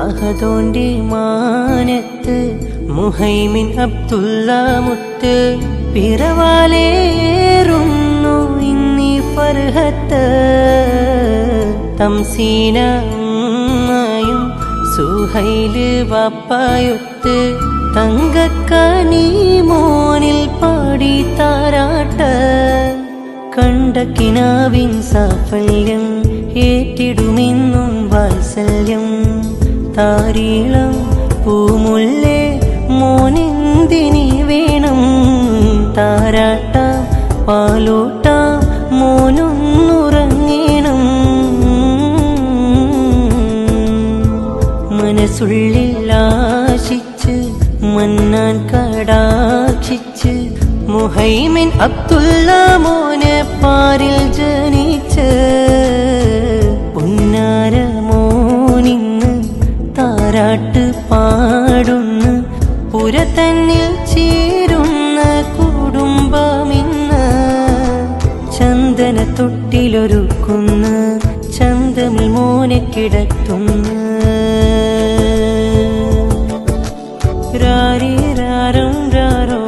അഹദോന്റെ മാനത്ത് മുഹൈമിൻ അബ്ദുള്ള മുത്ത് പിറവാലേറുന്നു ഇന്നി ഫർഹത്ത് തംസീന ഉമ്മയും സുഹൈല് വാപ്പായൊത്ത് തങ്കക്കനി മോനിൽ പാടി താരാട്ട് കണ്ട കിനാവിൻ സാഫല്യം ഏറ്റിടുമെന്നും വാത്സല്യം താരീളം പൂമുല്ലേ മോനെന്തിനി വേണം താരാട്ട പാലൂട്ട മോനൊന്നുറങ്ങണം മനസ്സുള്ളിൽ ആശിച്ച് മന്നാൻ കടാക്ഷിച്ച് മുഹൈമിൻ അബ്ദുള്ള മോനെ പാരിൽ ജനിച്ച് പുന്നാര മോനിന്ന് താരാട്ട് പാടുന്നു പുരതന്നിൽ ചേരുന്ന കുടുംബമിന്ന് ചന്ദന തൊട്ടിലൊരുക്കുന്ന ചന്തമിൽ മോനെ കിടത്തുന്നു രാരി രാരം രാരോ